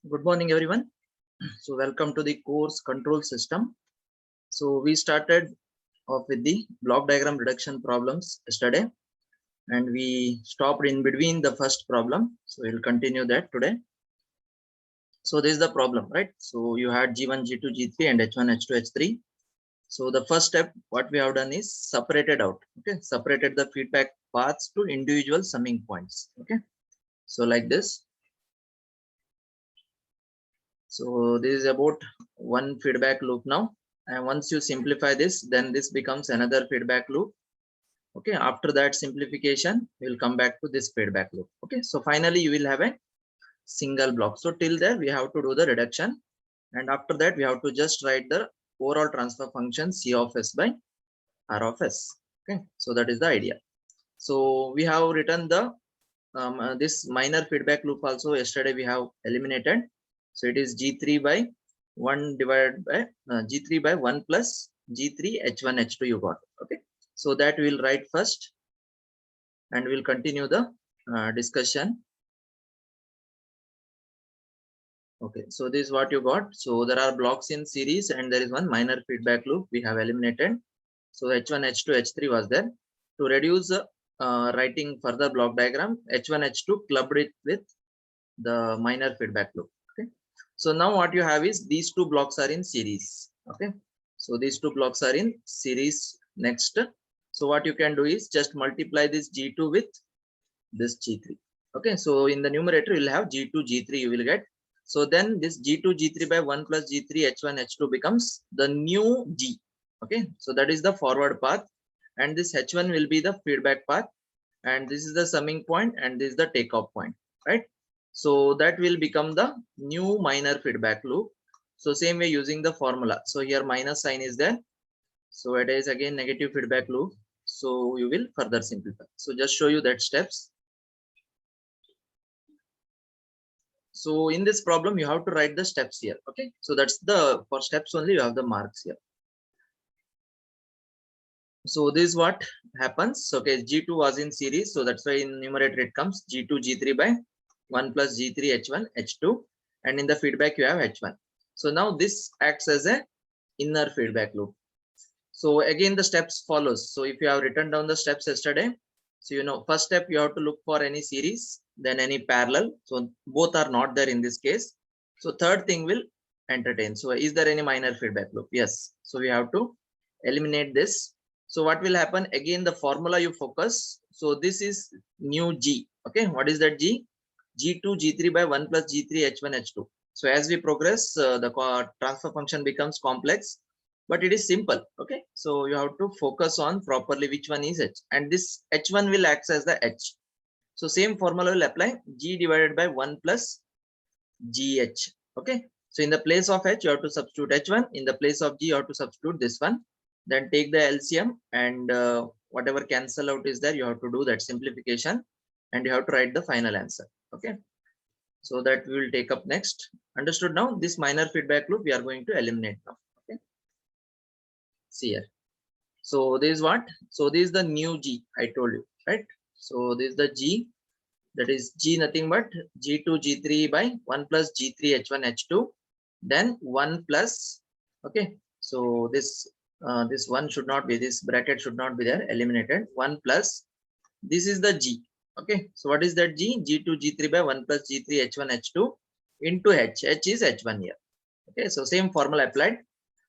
Good morning, everyone. So, welcome to the course control system. So, we started off with the block diagram reduction problems yesterday, and we stopped in between the first problem. So, we'll continue that today. So, this is the problem, right? So, you had G1, G2, G3, and H1, H2, H3. So, the first step, what we have done is separated out, okay? Separated the feedback paths to individual summing points, okay? So, like this. So this is about one feedback loop now. And once you simplify this, then this becomes another feedback loop. Okay, after that simplification, we'll come back to this feedback loop. Okay, so finally you will have a single block. So till there, we have to do the reduction. And after that, we have to just write the overall transfer function C of S by R of S. Okay, so that is the idea. So we have written the this minor feedback loop also yesterday we have eliminated. So it is G3 by 1 divided by G3 by 1 plus G3 H1 H2 you got. Okay. So that we'll write first and we'll continue the discussion. Okay. So this is what you got. So there are blocks in series and there is one minor feedback loop we have eliminated. So H1, H2, H3 was there. To reduce writing further block diagram, H1, H2 clubbed it with the minor feedback loop. Okay, so now what you have is these two blocks are in series. Okay, so these two blocks are in series. Next, so what you can do is just multiply this G2 with this G3. Okay, so in the numerator you'll have G2 G3 you will get. So then this G2 G3 by 1 plus G3 H1 H2 becomes the new G. Okay, so that is the forward path and this H1 will be the feedback path and this is the summing point and this is the takeoff point, right? So that will become the new minor feedback loop. So same way using the formula. So here minus sign is there. So it is again negative feedback loop. So you will further simplify. So just show you that steps. So in this problem, you have to write the steps here. Okay. So that's the, for steps only you have the marks here. So this is what happens. Okay. G2 was in series. So that's why in numerator it comes G2, G3 by 1 plus G3 H1 H2 and in the feedback you have H1. So now this acts as a inner feedback loop. So again the steps follows. So if you have written down the steps yesterday, so you know first step you have to look for any series, then any parallel. So both are not there in this case. So third thing will entertain. So is there any minor feedback loop? Yes. So we have to eliminate this. So what will happen again, the formula you focus. So this is new G. Okay, what is that G? G2 G3 by 1 plus G3 H1 H2. So as we progress, the transfer function becomes complex, but it is simple. Okay, so you have to focus on properly which one is H, and this H1 will act as the H. So same formula will apply, G divided by 1 plus GH. Okay, so in the place of H you have to substitute H1, in the place of G you have to substitute this one, then take the LCM and whatever cancel out is there you have to do that simplification and you have to write the final answer. Okay, so that we will take up next. Understood now? This minor feedback loop we are going to eliminate now. Okay, see here. So this is what? So this is the new G I told you, right? So this is the G, that is G nothing but G2 G3 by 1 plus G3 H1 H2, then 1 plus, okay, so this this one should not be, this bracket should not be there, eliminated. 1 plus, this is the G. Okay, so what is that G? G2 G3 by 1 plus G3 H1 H2 into H. H is H1 here. Okay, so same formula applied.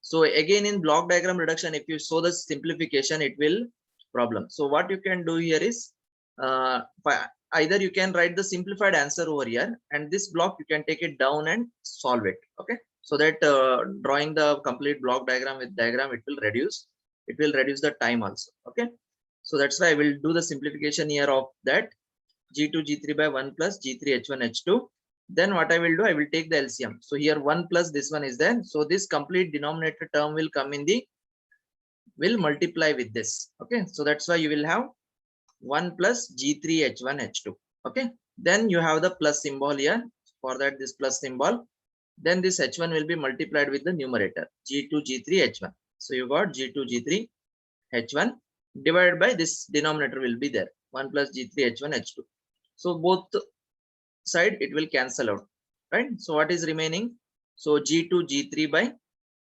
So again in block diagram reduction, if you show the simplification, it will problem. So what you can do here is either you can write the simplified answer over here, and this block you can take it down and solve it. Okay, so that drawing the complete block diagram with diagram, it will reduce the time also. Okay, so that's why I will do the simplification here of that G2 G3 by 1 plus G3 H1 H2. Then what I will do, I will take the LCM. So here 1 plus this one is there. So this complete denominator term will come in the, will multiply with this. Okay, so that's why you will have 1 plus G3 H1 H2. Okay, then you have the plus symbol here. For that, this plus symbol. Then this H1 will be multiplied with the numerator G2 G3 H1. So you got G2 G3 H1 divided by this denominator will be there 1 plus G3 H1 H2. So both side it will cancel out, right? So what is remaining? So G2 G3 by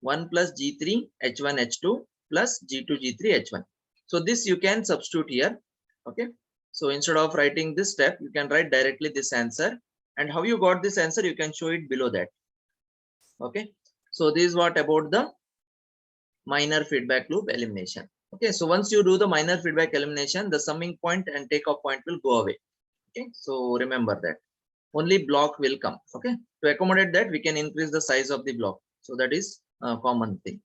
1 plus G3 H1 H2 plus G2 G3 H1. So this you can substitute here. Okay. So instead of writing this step, you can write directly this answer. And how you got this answer, you can show it below that. Okay. So this is what about the minor feedback loop elimination. Okay. So once you do the minor feedback elimination, the summing point and takeoff point will go away. Okay. So remember that only block will come. Okay. To accommodate that, we can increase the size of the block. So that is a common thing.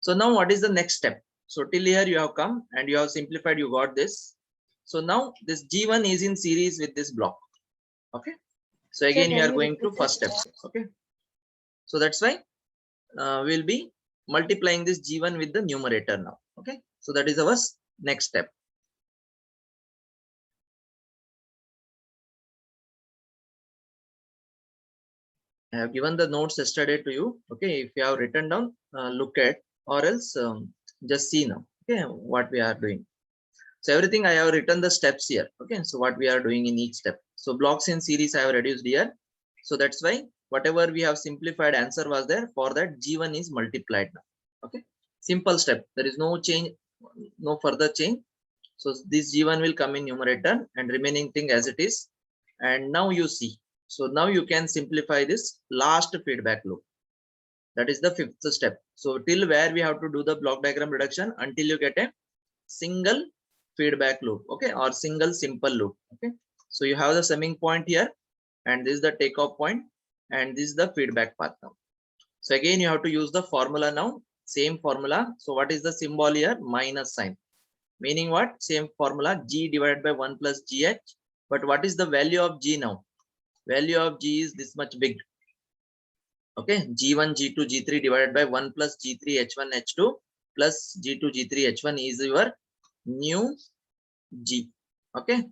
So now what is the next step? So till here you have come and you have simplified, you got this. So now this G1 is in series with this block. Okay. So again, Sir, you are can you going to repeat first that? step. Okay. So that's why we'll be multiplying this G1 with the numerator now. Okay. So that is our next step. I have given the notes yesterday to you. Okay. If you have written down, look at, or else just see now. Okay. What we are doing. So everything I have written the steps here. Okay. So what we are doing in each step. So blocks in series I have reduced here. So that's why whatever we have simplified answer was there, for that G1 is multiplied now. Okay. Simple step. There is no change, no further change. So this G1 will come in numerator and remaining thing as it is. And now you see. So now you can simplify this last feedback loop. That is the fifth step. So till where we have to do the block diagram reduction until you get a single feedback loop. Okay. Or single simple loop. Okay. So you have the summing point here and this is the takeoff point and this is the feedback path now. So again, you have to use the formula now, same formula. So what is the symbol here? Minus sign. Meaning what? Same formula, G divided by 1 plus GH. But what is the value of G now? Value of G is this much big. Okay, G1, G2, G3 divided by 1 plus G3, H1, H2 plus G2, G3, H1 is your new G. Okay,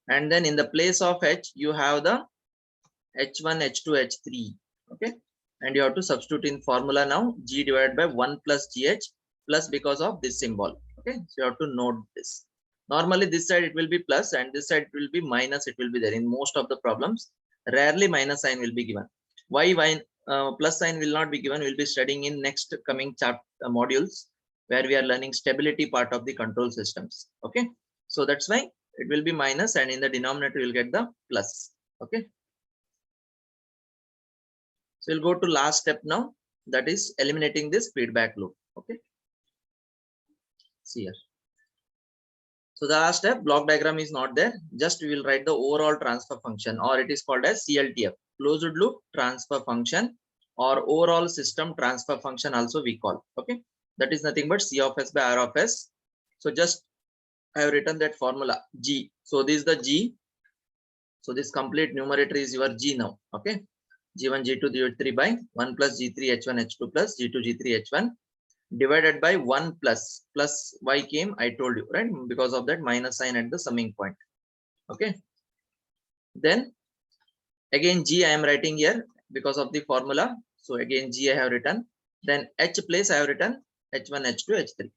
and then in the place of H, you have the H1, H2, H3. Okay, and you have to substitute in formula now, G divided by 1 plus GH plus because of this symbol. Okay, so you have to note this. Normally this side it will be plus and this side it will be minus. It will be there in most of the problems. Rarely minus sign will be given. Why plus sign will not be given? We'll be studying in next coming chapter modules where we are learning stability part of the control systems. Okay, so that's why it will be minus and in the denominator you will get the plus. Okay. So we'll go to last step now, that is eliminating this feedback loop. Okay. See here. So the last step, block diagram is not there. Just we will write the overall transfer function, or it is called as CLTF, closed loop transfer function, or overall system transfer function also we call. Okay. That is nothing but C of S by R of S. So just I have written that formula G. So this is the G. So this complete numerator is your G now. Okay. G1, G2, G3 by 1 plus G3, H1, H2 plus G2, G3, H1 divided by 1 plus Y came, I told you, right? Because of that minus sign at the summing point. Okay. Then again, G I am writing here because of the formula. So again, G I have written. Then H place I have written H1, H2, H3.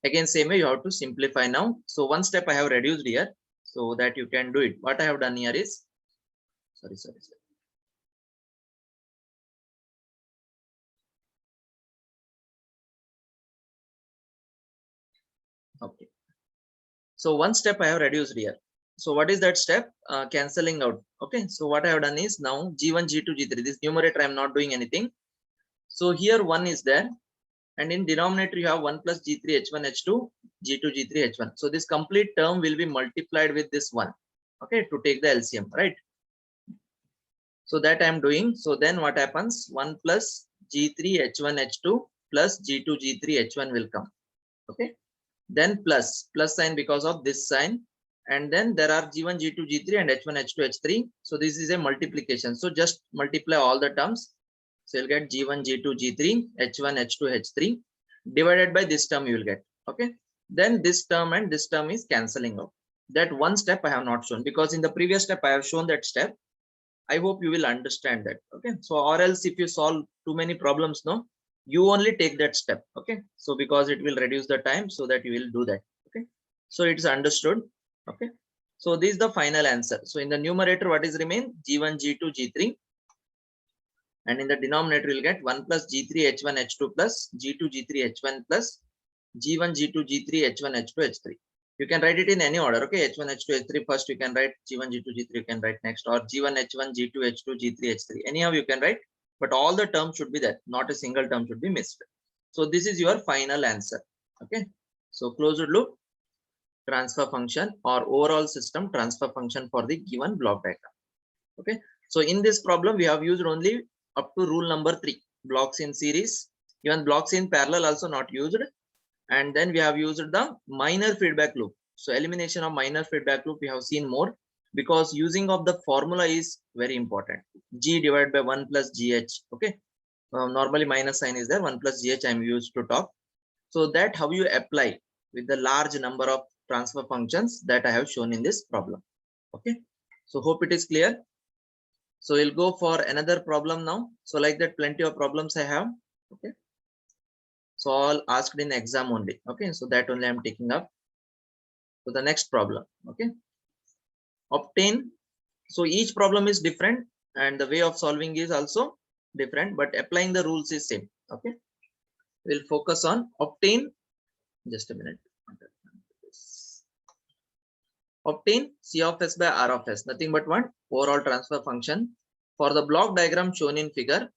Again, same way you have to simplify now. So one step I have reduced here so that you can do it. What I have done here is, sorry. Okay. So one step I have reduced here. So what is that step? Cancelling out. Okay. So what I have done is now G1, G2, G3. This numerator I am not doing anything. So here 1 is there. And in denominator you have 1 plus G3, H1, H2, G2, G3, H1. So this complete term will be multiplied with this 1. Okay. To take the LCM, right? So that I am doing. So then what happens? 1 plus G3, H1, H2 plus G2, G3, H1 will come. Okay. Then plus sign because of this sign, and then there are G1, G2, G3 and H1, H2, H3. So this is a multiplication. So just multiply all the terms. So you'll get G1, G2, G3, H1, H2, H3 divided by this term you will get. Okay. Then this term and this term is cancelling out. That one step I have not shown because in the previous step I have shown that step. I hope you will understand that. Okay. So or else if you solve too many problems, no, you only take that step. Okay. So because it will reduce the time so that you will do that. Okay. So it's understood. Okay. So this is the final answer. So in the numerator, what is remain? G1, G2, G3. and in the denominator you'll get 1 plus G3 H1 H2 plus G2 G3 H1 plus G1 G2 G3 H1 H2 H3. You can write it in any order. Okay, H1 H2 H3 first you can write, G1 G2 G3 you can write next, or G1 H1 G2 H2 G3 H3. Anyhow you can write, but all the terms should be there. Not a single term should be missed. So this is your final answer. Okay, so closed loop transfer function or overall system transfer function for the given block diagram. Okay, so in this problem we have used only up to rule number 3, blocks in series. Even blocks in parallel also not used, and then we have used the minor feedback loop. So elimination of minor feedback loop we have seen more, because using of the formula is very important. G divided by 1 plus GH. Okay, normally minus sign is there, 1 plus GH I am used to talk. So that how you apply with the large number of transfer functions that I have shown in this problem. Okay, so hope it is clear. So we'll go for another problem now. So like that, plenty of problems I have. Okay, so all asked in exam only. Okay, so that only I'm taking up. So the next problem. Okay, obtain. So each problem is different and the way of solving is also different, but applying the rules is same. Okay, we'll focus on obtain. Just a minute. Obtain C of S by R of S, nothing but one overall transfer function for the block diagram shown in figure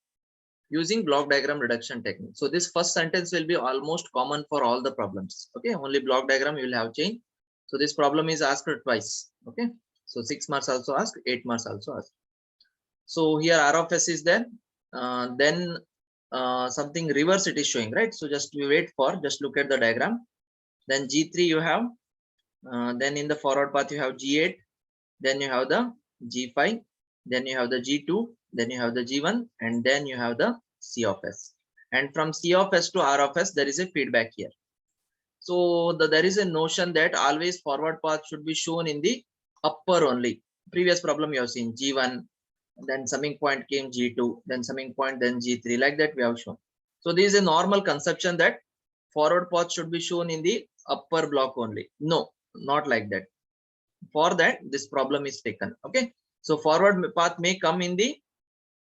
using block diagram reduction technique. So this first sentence will be almost common for all the problems. Okay, only block diagram you will have changed. So this problem is asked twice. Okay, so 6 marks also asked, 8 marks also asked. So here R of S is there, then something reverse it is showing, right? So just we wait for, just look at the diagram. Then G3 you have, then in the forward path you have G8, then you have the G5, then you have the G2, then you have the G1, and then you have the C of S. And from C of S to R of S, there is a feedback here. So there is a notion that always forward path should be shown in the upper only. Previous problem you have seen G1, then summing point came G2, then summing point, then G3, like that we have shown. So this is a normal conception that forward path should be shown in the upper block only. No, not like that. For that, this problem is taken. Okay, so forward path may come in the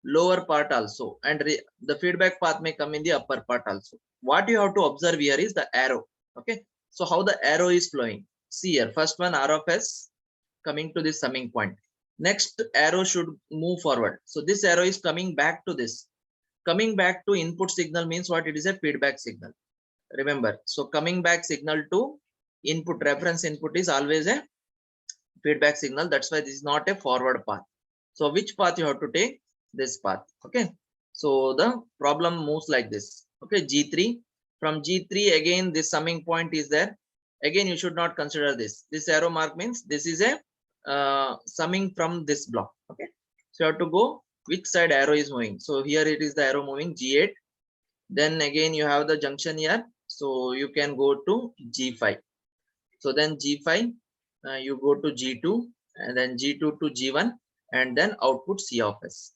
lower part also, and the feedback path may come in the upper part also. What you have to observe here is the arrow. Okay, so how the arrow is flowing. See here, first one R of S coming to this summing point. Next arrow should move forward. So this arrow is coming back to this. Coming back to input signal means what? It is a feedback signal. Remember, so coming back signal to input, reference input is always a feedback signal. That's why this is not a forward path. So which path you have to take? This path. Okay, so the problem moves like this. Okay, G3, from G3 again this summing point is there. Again you should not consider this. This arrow mark means this is a summing from this block. Okay, so you have to go which side arrow is moving. So here it is the arrow moving G8, then again you have the junction here, so you can go to G5. So then G5 you go to G2, and then G2 to G1, and then output C of S.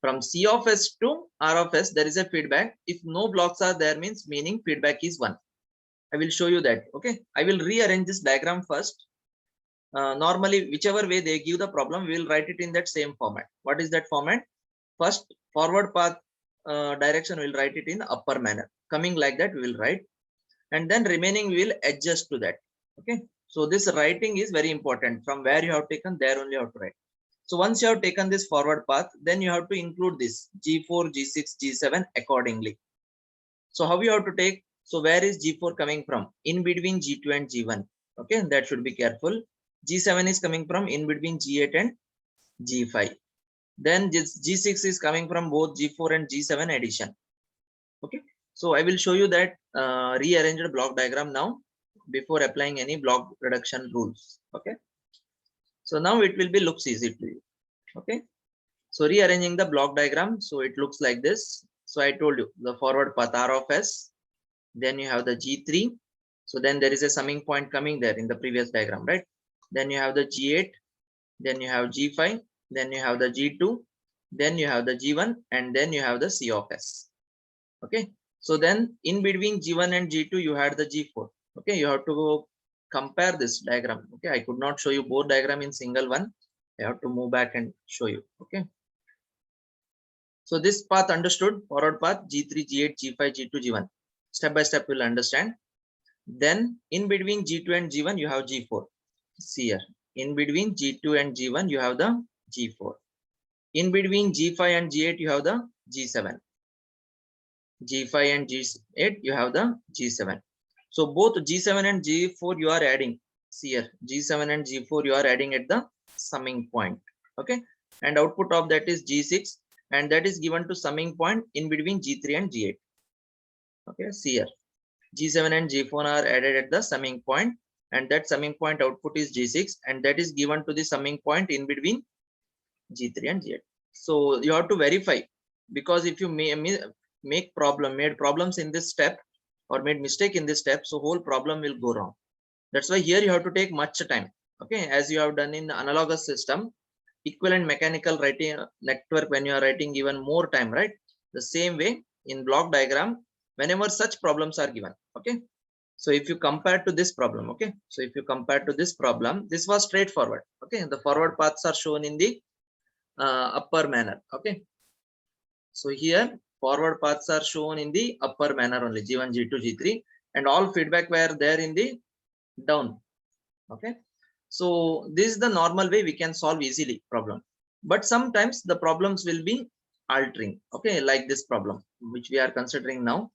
From C of S to R of S there is a feedback. If no blocks are there means meaning feedback is 1. I will show you that. Okay, I will rearrange this diagram first. Normally whichever way they give the problem, we will write it in that same format. What is that format? First forward path direction we will write it in upper manner, coming like that we will write, and then remaining we will adjust to that. Okay, so this writing is very important. From where you have taken, there only you have to write. So once you have taken this forward path, then you have to include this G4, G6, G7 accordingly. So how you have to take? So where is G4 coming from? In between G2 and G1. Okay, that should be careful. G7 is coming from in between G8 and G5. Then G6 is coming from both G4 and G7 addition. Okay, so I will show you that rearranged block diagram now before applying any block reduction rules. Okay, so now it will be looks easy to you. Okay, so rearranging the block diagram, so it looks like this. So I told you the forward path R of S, then you have the G3, so then there is a summing point coming there in the previous diagram, right? Then you have the G8, then you have G5, then you have the G2, then you have the G1, and then you have the C of S. Okay, so then in between G1 and G2 you had the G4. Okay, you have to go compare this diagram. Okay, I could not show you both diagram in single one. I have to move back and show you. Okay, So this path understood, forward path G3, G8, G5, G2, G1. Step by step we'll understand. Then in between G2 and G1 you have G4. See here, in between G2 and G1 you have the G4. In between G5 and G8 you have the G7. G5 and G8 you have the G7. So both G7 and G4 you are adding. See here, G7 and G4 you are adding at the summing point. Okay, and output of that is G6, and that is given to summing point in between G3 and G8. Okay, see here, G7 and G4 are added at the summing point, and that summing point output is G6, and that is given to the summing point in between G3 and G8. So you have to verify, because if you made problems in this step or made mistake in this step, so whole problem will go wrong. That's why here you have to take much time. Okay, as you have done in the analogous system, equivalent mechanical writing network, when you are writing even more time, right? The same way in block diagram, whenever such problems are given. Okay, so if you compare to this problem, okay, so if you compare to this problem, this was straightforward. Okay, the forward paths are shown in the upper manner. Okay, so here forward paths are shown in the upper manner only, G1, G2, G3, and all feedback were there in the down. Okay, so this is the normal way we can solve easily problem, but sometimes the problems will be altering. Okay, like this problem which we are considering now.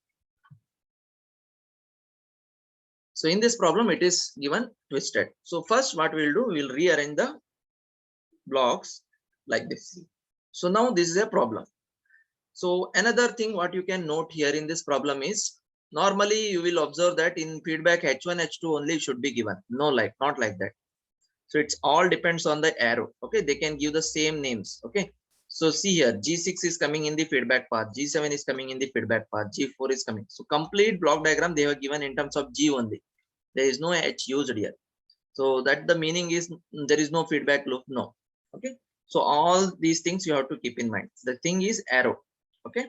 So in this problem it is given twisted. So first what we'll do, we'll rearrange the blocks like this. So now this is a problem. So another thing what you can note here in this problem is, normally you will observe that in feedback H1, H2 only should be given. No, like not like that. So it's all depends on the arrow. Okay, they can give the same names. Okay, so see here, G6 is coming in the feedback path, G7 is coming in the feedback path, G4 is coming. So complete block diagram they have given in terms of G only. There is no H used here. So that the meaning is there is no feedback loop. No. Okay, so all these things you have to keep in mind. The thing is arrow. Okay,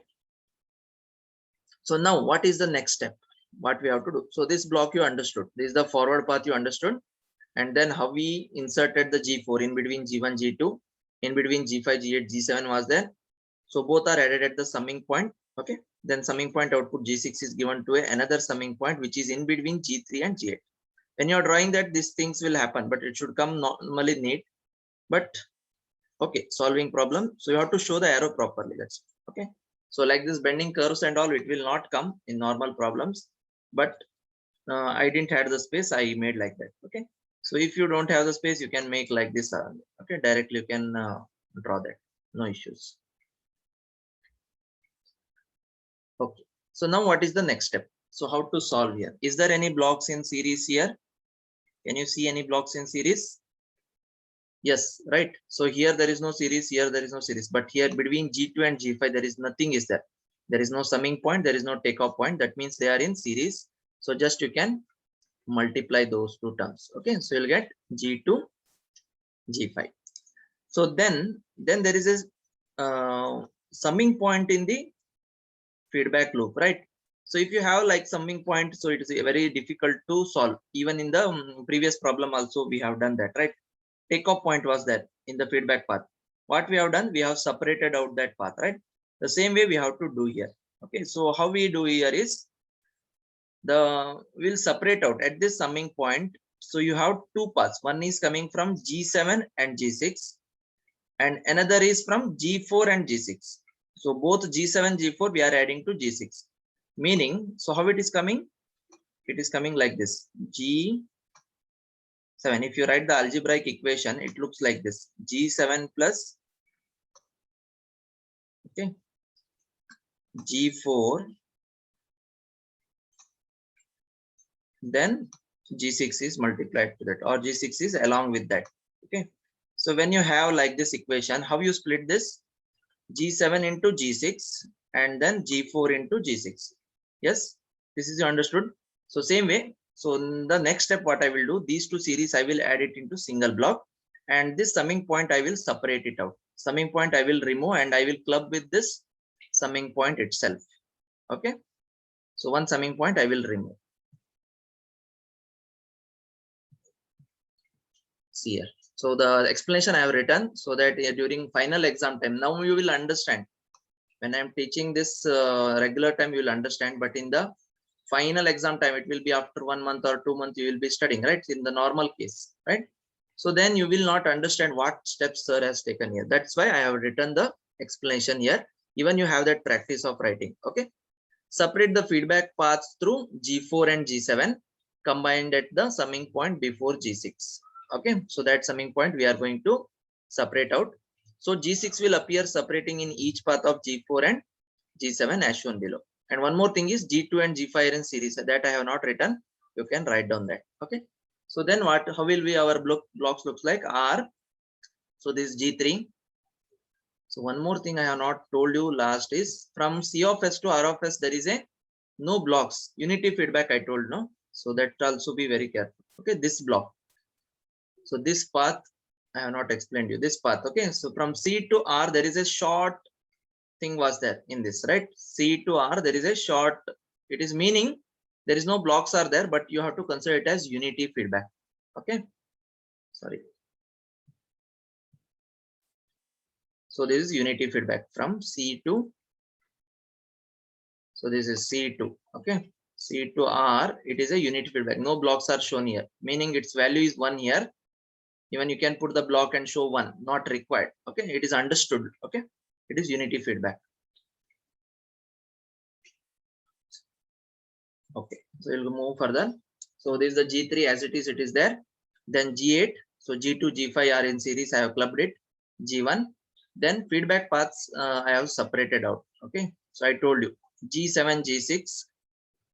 so now what is the next step, what we have to do? So this block you understood, this is the forward path you understood, and then how we inserted the G4 in between G1, G2, in between G5, G8, G7 was there. So both are added at the summing point. Okay, then summing point output G6 is given to another summing point which is in between G3 and G8. When you are drawing that, these things will happen, but it should come normally neat. But okay, solving problem, so you have to show the arrow properly. That's it. Okay, so like this bending curves and all, it will not come in normal problems, but I didn't have the space, I made like that. Okay, so if you don't have the space, you can make like this. Okay, directly you can draw that, no issues. Okay, so now what is the next step? So how to solve here? Is there any blocks in series here? Can you see any blocks in series? Yes, right. So here there is no series, here there is no series, but here between G2 and G5 there is nothing is there. There is no summing point, there is no takeoff point. That means they are in series. So just you can multiply those two terms. Okay, so you'll get G2, G5. So then there is a summing point in the feedback loop, right? So if you have like summing point, so it is very difficult to solve. Even in the previous problem also we have done that, right? Takeoff point was there in the feedback path. What we have done, we have separated out that path, right? The same way we have to do here. Okay, so how we do here is, we'll separate out at this summing point. So you have two paths. One is coming from G7 and G6, and another is from G4 and G6. So both G7, G4 we are adding to G6. Meaning, so how it is coming? It is coming like this. G7, if you write the algebraic equation, it looks like this. G7 plus, okay, G4, then G6 is multiplied to that, or G6 is along with that. Okay, so when you have like this equation, how you split this? G7 into G6 and then G4 into G6. Yes, this is understood. So same way, so in the next step what I will do, these two series I will add it into single block, and this summing point I will separate it out. Summing point I will remove and I will club with this summing point itself. Okay, so one summing point I will remove. See here. So the explanation I have written so that during final exam time, now you will understand. When I'm teaching this regular time, you will understand, but in the final exam time, it will be after 1 month or 2 months, you will be studying, right? In the normal case, right? So then you will not understand what steps sir has taken here. That's why I have written the explanation here. Even you have that practice of writing. Okay. Separate the feedback paths through G4 and G7 combined at the summing point before G6. Okay. So that summing point we are going to separate out. So G6 will appear separating in each path of G4 and G7 as shown below. And one more thing is G2 and G5 are in series. That I have not written. You can write down that. Okay. So then how will be our blocks looks like? R. So this G3. So one more thing I have not told you last is from C of S to R of S, there is a no blocks. Unity feedback I told, no. So that also be very careful. Okay, this block. So this path I have not explained you. This path. Okay, so from C to R, there is a short thing was there in this, right? C to R, there is a short. It is meaning there is no blocks are there, but you have to consider it as unity feedback. Okay, sorry. So this is unity feedback from C to. So this is C2. Okay, C to R. It is a unity feedback. No blocks are shown here, meaning its value is 1 here. Even you can put the block and show 1. Not required. Okay, it is understood. Okay, it is unity feedback. Okay, so we'll move further. So this is the G3 as it is there. Then G8. So G2, G5 are in series. I have clubbed it. G1. Then feedback paths I have separated out. Okay, so I told you G7, G6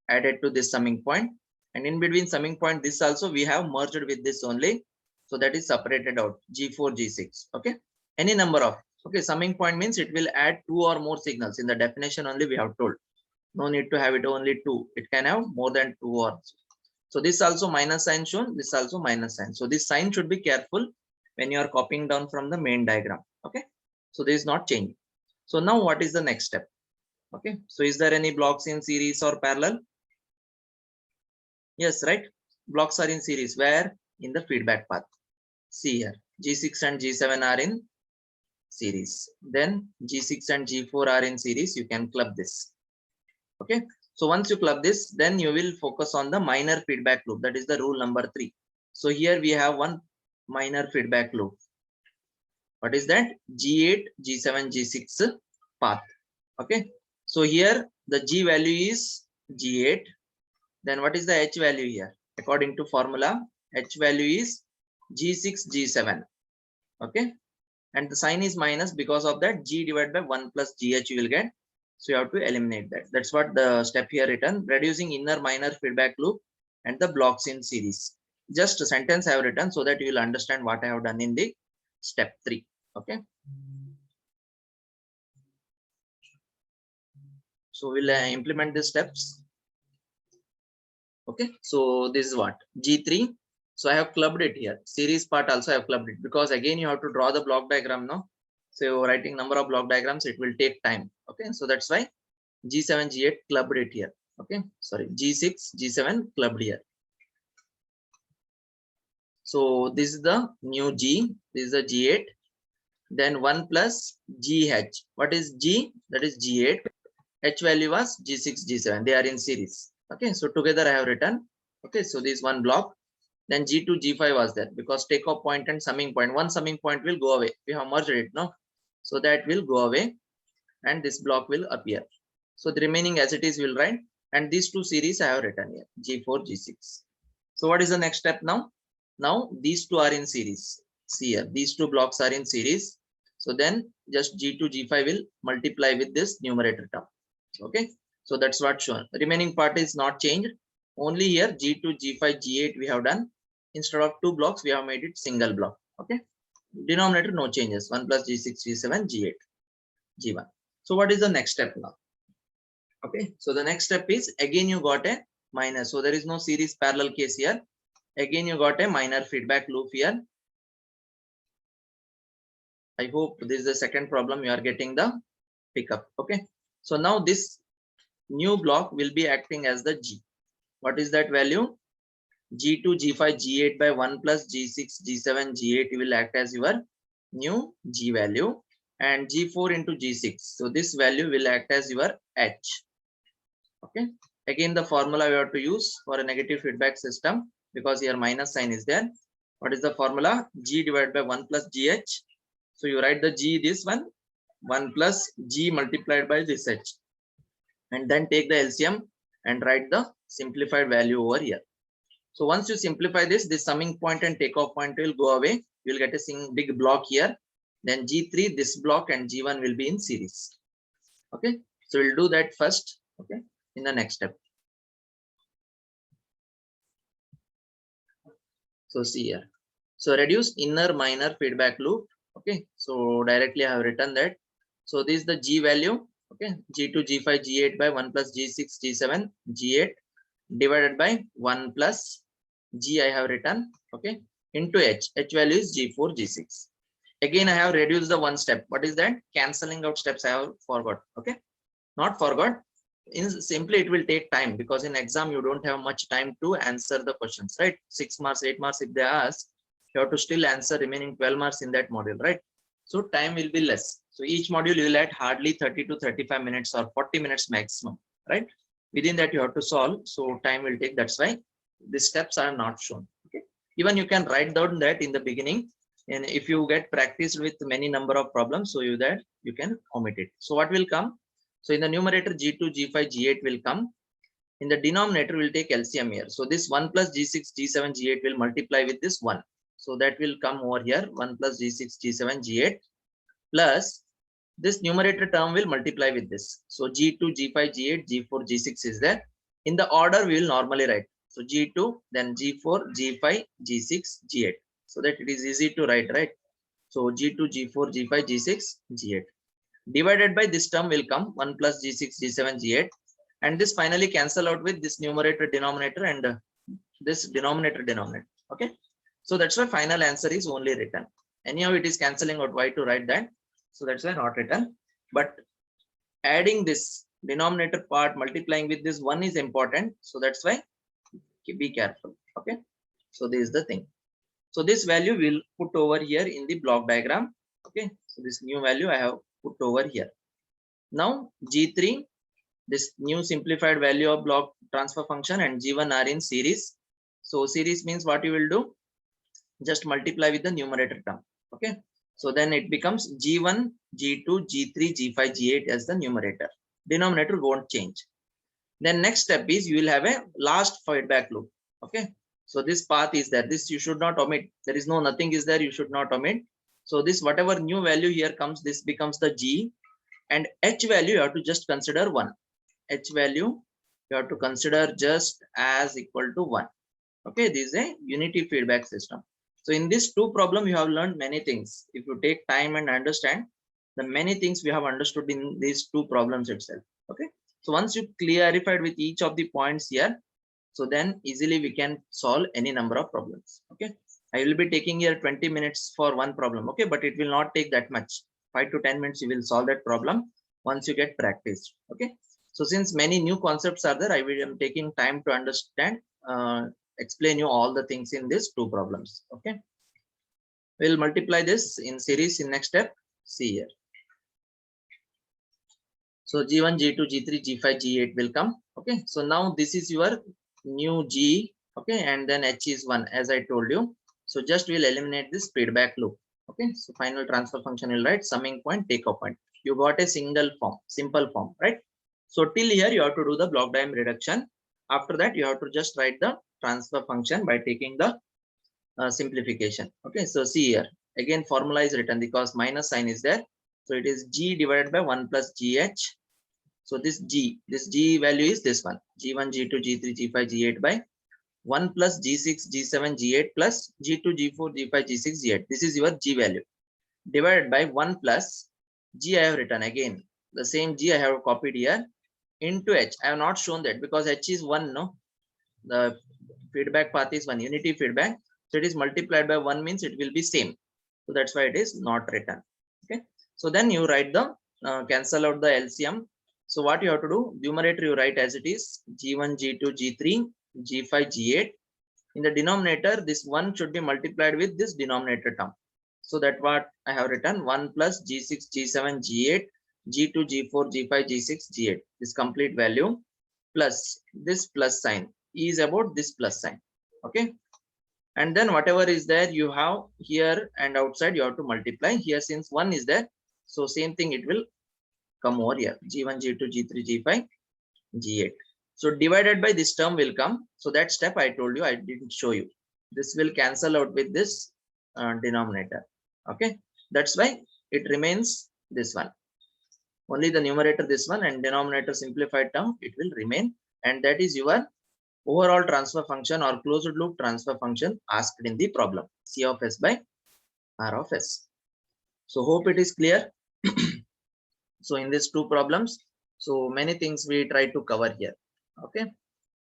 added to this summing point, and in between summing point, this also we have merged with this only. So that is separated out. G4, G6. Okay, any number of. Okay, summing point means it will add 2 or more signals. In the definition only we have told. No need to have it only 2. It can have more than 2 or so. So this also minus sign shown. This also minus sign. So this sign should be careful when you are copying down from the main diagram. Okay, so this is not changing. So now what is the next step? Okay, so is there any blocks in series or parallel? Yes, right. Blocks are in series. Where? In the feedback path. See here, G6 and G7 are in series. Then G6 and G4 are in series. You can club this. Okay. So once you club this, then you will focus on the minor feedback loop. That is the rule number 3. So here we have one minor feedback loop. What is that? G8, G7, G6 path. Okay. So here the G value is G8. Then what is the H value here? According to formula, H value is G6, G7. Okay. And the sign is minus because of that G divided by 1 plus GH you will get. So you have to eliminate that. That's what the step here written. Reducing inner minor feedback loop and the blocks in series. Just a sentence I have written so that you will understand what I have done in the step 3. Okay. So we'll implement the steps. Okay. So this is what G3. So I have clubbed it here. Series part also I have clubbed it because again you have to draw the block diagram now. So writing number of block diagrams, it will take time. Okay. So that's why G7, G8 clubbed it here. Okay. Sorry. G6, G7 clubbed here. So this is the new G. This is the G8. Then 1 plus GH. What is G? That is G8. H value was G6, G7. They are in series. Okay. So together I have written. Okay. So this one block. Then G2, G5 was there because takeoff point and summing point. One summing point will go away. We have merged it, no? So that will go away and this block will appear. So the remaining as it is will write, and these two series I have written here, G4, G6. So what is the next step now? Now these two are in series. See here, these two blocks are in series. So then just G2, G5 will multiply with this numerator term. Okay. So that's what shown. The remaining part is not changed. Only here G2, G5, G8 we have done. Instead of 2 blocks, we have made it single block. Okay. Denominator no changes. 1 plus G6, G7, G8, G1. So what is the next step now? Okay. So the next step is again you got a minus. So there is no series parallel case here. Again you got a minor feedback loop here. I hope this is the second problem you are getting the pickup. Okay. So now this new block will be acting as the G. What is that value? G2, G5, G8 by 1 plus G6, G7, G8 will act as your new G value. and G4 into G6. So this value will act as your H. Okay. Again, the formula we have to use for a negative feedback system, because here minus sign is there. What is the formula? G divided by 1 plus GH. So you write the G, this one, 1 plus G multiplied by this H. And then take the LCM and write the simplified value over here. So once you simplify this, the summing point and takeoff point will go away. You will get a big block here. Then G3, this block, and G1 will be in series. Okay. So we'll do that first. Okay. In the next step. So see here. So reduce inner minor feedback loop. Okay. So directly I have written that. So this is the G value. Okay. G2, G5, G8 by 1 plus G6, G7, G8 divided by 1 plus G I have written. Okay. Into H. H value is G4, G6. Again, I have reduced the one step. What is that? Cancelling out steps I have forgot. Okay. Not forgot. Simply it will take time, because in exam you don't have much time to answer the questions, right? 6 marks, 8 marks if they ask, you have to still answer remaining 12 marks in that module, right? So time will be less. So each module you will add hardly 30 to 35 minutes or 40 minutes maximum, right? Within that you have to solve. So time will take. That's why the steps are not shown. Okay. Even you can write down that in the beginning, and if you get practiced with many number of problems, so you can omit it. So what will come? So in the numerator, G2, G5, G8 will come. In the denominator, we'll take LCM here. So this 1 plus G6, G7, G8 will multiply with this 1. So that will come over here, 1 plus G6, G7, G8 plus this numerator term will multiply with this. So G2, G5, G8, G4, G6 is there. In the order, we will normally write. So G2, then G4, G5, G6, G8. So that it is easy to write, right? So G2, G4, G5, G6, G8. Divided by this term will come 1 plus G6, G7, G8. And this finally cancel out with this numerator denominator and this denominator. Okay. So that's why final answer is only written. Anyhow, it is cancelling out. Why to write that? So that's why not written. But adding this denominator part, multiplying with this 1 is important. So that's why be careful. Okay. So this is the thing. So this value will put over here in the block diagram. Okay. So this new value I have put over here. Now G3, this new simplified value of block transfer function, and G1 are in series. So series means what you will do? Just multiply with the numerator term. Okay. So then it becomes G1, G2, G3, G5, G8 as the numerator. Denominator won't change. Then next step is you will have a last feedback loop. Okay. So this path is there. This you should not omit. There is nothing is there. You should not omit. So this whatever new value here comes, this becomes the G, and H value you have to just consider 1. H value you have to consider just as equal to 1. Okay. This is a unity feedback system. So in this 2 problem, you have learned many things. If you take time and understand, the many things we have understood in these 2 problems itself. Okay. So once you clarified with each of the points here, so then easily we can solve any number of problems. Okay. I will be taking here 20 minutes for one problem. Okay. But it will not take that much. 5 to 10 minutes, you will solve that problem once you get practiced. Okay. So since many new concepts are there, I am taking time to understand, explain you all the things in these 2 problems. Okay. We'll multiply this in series in next step. See here. So G1, G2, G3, G5, G8 will come. Okay. So now this is your new G. Okay. And then H is 1, as I told you. So just we'll eliminate this feedback loop. Okay. So final transfer function will write summing point, takeoff point. You got a single form, simple form, right? So till here you have to do the block diagram reduction. After that, you have to just write the transfer function by taking the simplification. Okay. So see here again, formula is written because minus sign is there. So it is G divided by 1 plus GH. So this G value is this one, G1, G2, G3, G5, G8 by 1 plus G6, G7, G8 plus G2, G4, G5, G6, G8. This is your G value divided by 1 plus G I have written again. The same G I have copied here into H. I have not shown that because H is 1, no? The feedback path is 1, unity feedback. So it is multiplied by 1 means it will be same. So that's why it is not written. Okay. So then you write the cancel out the LCM. So what you have to do, numerator you write as it is G1, G2, G3, G5, G8. In the denominator, this 1 should be multiplied with this denominator term. So that what I have written 1 plus G6, G7, G8, G2, G4, G5, G6, G8. This complete value plus this plus sign is about this plus sign. Okay. And then whatever is there you have here and outside you have to multiply here since 1 is there. So same thing it will come over here G1, G2, G3, G5, G8. So divided by this term will come. So that step I told you I didn't show you. This will cancel out with this denominator. Okay, that's why it remains this one. Only the numerator this one and denominator simplified term it will remain, and that is your overall transfer function or closed loop transfer function asked in the problem C of S by R of S. So hope it is clear. So in these two problems, so many things we try to cover here. Okay,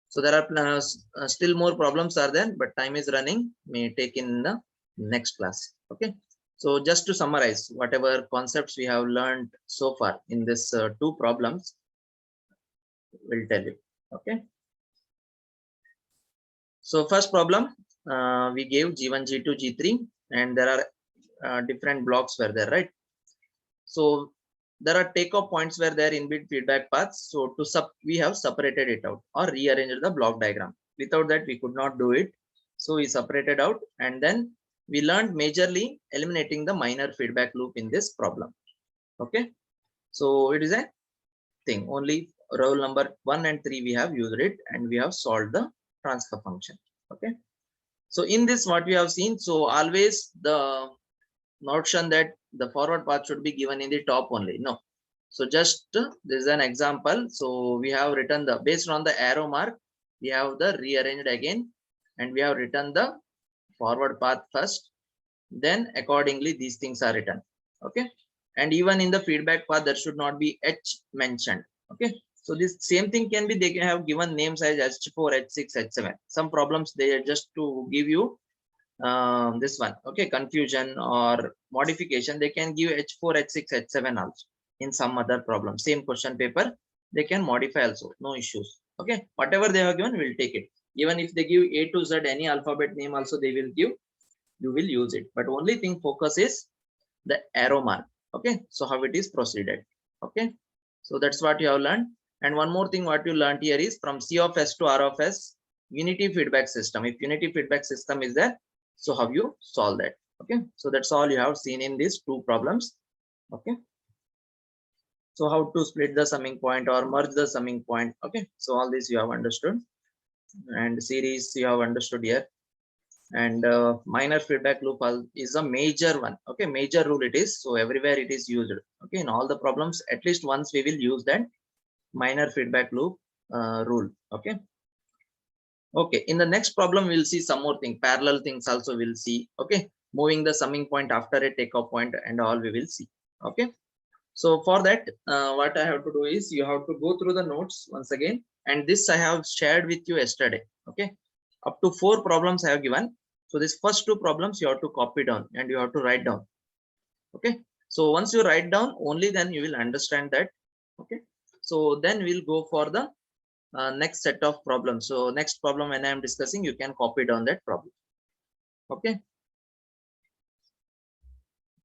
so there are still more problems are there, but time is running, may take in the next class. Okay, so just to summarize whatever concepts we have learned so far in this two problems, we'll tell you. Okay, so first problem, we gave G1, G2, G3, and there are different blocks were there, right? So there are takeoff points where there inbuilt feedback paths. So we have separated it out or rearranged the block diagram. Without that, we could not do it. So we separated out and then we learned majorly eliminating the minor feedback loop in this problem. Okay. So it is a thing only row number 1 and 3 we have used it and we have solved the transfer function. Okay. So in this what we have seen, so always the notion that the forward path should be given in the top only. No. So just this is an example. So we have written the based on the arrow mark, we have the rearranged again and we have written the forward path first. Then accordingly these things are written. Okay. And even in the feedback path there should not be H mentioned. Okay. So this same thing can be, they can have given names as H4, H6, H7. Some problems they are just to give you this one, okay, confusion or modification, they can give H4, H6, H7 also in some other problem. Same question paper, they can modify also, no issues. Okay, whatever they have given, we'll take it. Even if they give A to Z, any alphabet name also they will give, you will use it. But only thing focus is the arrow mark. Okay, so how it is proceeded. Okay, so that's what you have learned. And one more thing what you learned here is from C of S to R of S, unity feedback system. If unity feedback system is there, so how you solve that. Okay, so that's all you have seen in these two problems. Okay, so how to split the summing point or merge the summing point. Okay, so all this you have understood, and series you have understood here. And minor feedback loop is a major one. Okay, major rule it is, so everywhere it is used. Okay, in all the problems at least once we will use that minor feedback loop rule. Okay. Okay, in the next problem we'll see some more thing, parallel things also we'll see. Okay, moving the summing point after a takeoff point and all we will see. Okay, so for that what I have to do is you have to go through the notes once again, and this I have shared with you yesterday. Okay, up to 4 problems I have given. So this first 2 problems you have to copy down and you have to write down. Okay, so once you write down, only then you will understand that. Okay, so then we'll go for the next set of problems. So next problem when I am discussing, you can copy down that problem. Okay,